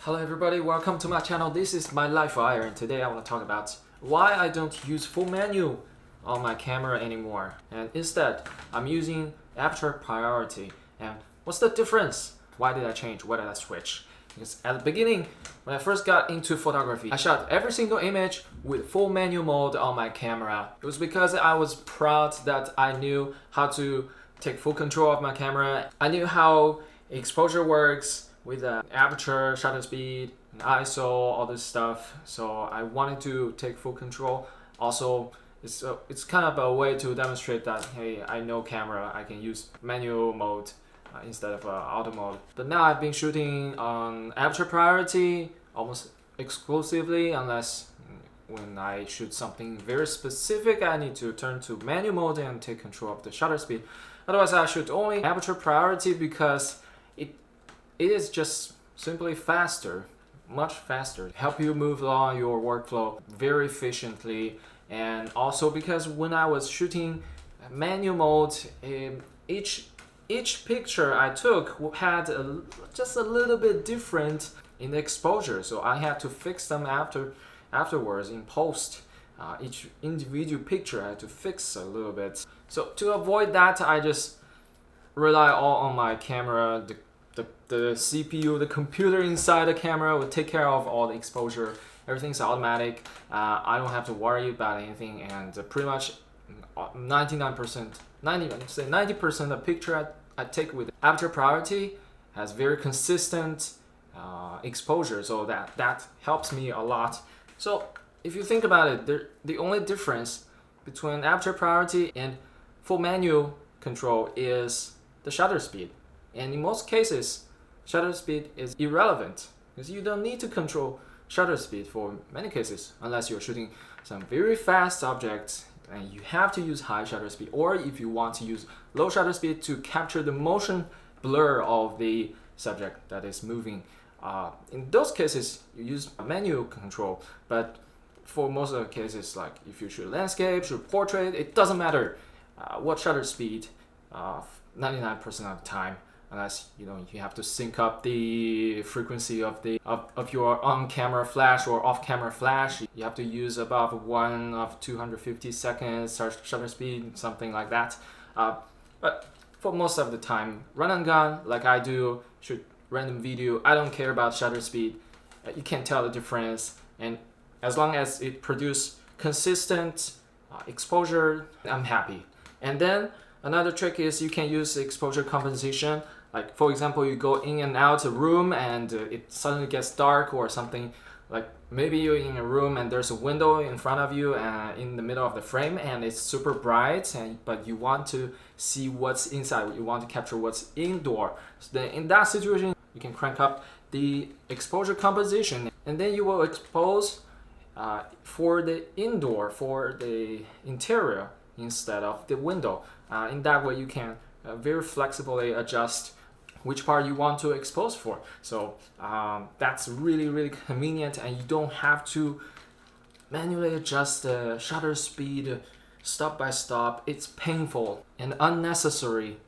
Hello everybody, welcome to my channel. This is my life wire, and today I want to talk about why I don't use full menu on my camera anymore, and instead I'm using aperture priority. And what's the difference? Why did I change? Why did I switch? Because at the beginning, when I first got into photography, I shot every single image with full menu mode on my camera. It was because I was proud that I knew how to take full control of my camera. I knew how exposure works with the aperture, shutter speed, ISO, all this stuff. So I wanted to take full control. Also, it's kind of a way to demonstrate that, hey, I know camera, I can use manual mode instead of auto mode. But now I've been shooting on aperture priority almost exclusively, unless when I shoot something very specific, I need to turn to manual mode and take control of the shutter speed. Otherwise, I shoot only aperture priority because it is just simply faster, much faster. Help you move along your workflow very efficiently. And also because when I was shooting manual mode, each picture I took had just a little bit different in the exposure. So I had to fix them afterwards in post. Each individual picture I had to fix a little bit. So to avoid that, I just rely all on my camera. The CPU, the computer inside the camera will take care of all the exposure. Everything's automatic. I don't have to worry about anything, and pretty much 90% of picture I take with aperture priority has very consistent exposure, so that helps me a lot. So if you think about it, the only difference between aperture priority and full manual control is the shutter speed. And in most cases, shutter speed is irrelevant because you don't need to control shutter speed for many cases unless you're shooting some very fast objects and you have to use high shutter speed, or if you want to use low shutter speed to capture the motion blur of the subject that is moving. In those cases, you use manual control. But for most of the cases, like if you shoot landscape, shoot portrait, it doesn't matter what shutter speed 99% of the time. Unless you have to sync up the frequency of your on-camera flash or off-camera flash. You have to use above 1 of 250 seconds shutter speed, something like that. But for most of the time, run and gun, like I do, shoot random video, I don't care about shutter speed. You can't tell the difference, and as long as it produces consistent exposure, I'm happy. And then another trick is you can use exposure compensation. Like for example, you go in and out of a room and it suddenly gets dark or something. Like maybe you're in a room and there's a window in front of you in the middle of the frame and it's super bright, but you want to see what's inside. You want to capture what's indoor. So then in that situation, you can crank up the exposure composition, and then you will expose for the indoor, for the interior instead of the window. In that way, you can very flexibly adjust which part you want to expose for. So that's really convenient, and you don't have to manually adjust the shutter speed stop by stop. It's painful and unnecessary.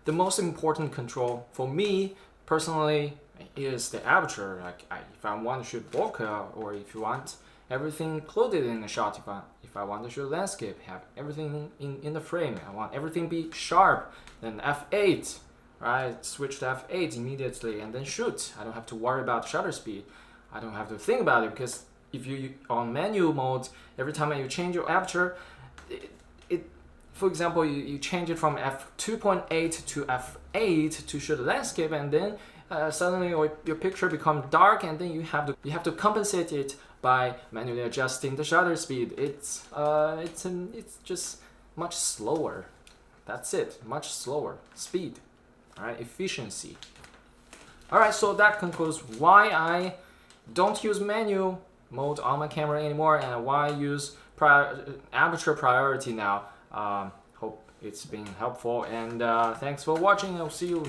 The most important control for me personally is the aperture. Like if I want to shoot bokeh, or if you want everything included in the shot, if I want to shoot landscape, have everything in the frame, I want everything be sharp, then f8, right? Switch to f8 immediately and then shoot. I don't have to worry about shutter speed. I don't have to think about it, because if you on manual mode, every time you change your aperture, for example, you change it from f2.8 to f8 to shoot a landscape, and then suddenly your picture becomes dark, and then you have to compensate it by manually adjusting the shutter speed. It's just much slower. That's it, much slower. Speed, all right, efficiency. All right, so that concludes why I don't use manual mode on my camera anymore and why I use aperture priority now. Hope it's been helpful, and thanks for watching. I'll see you next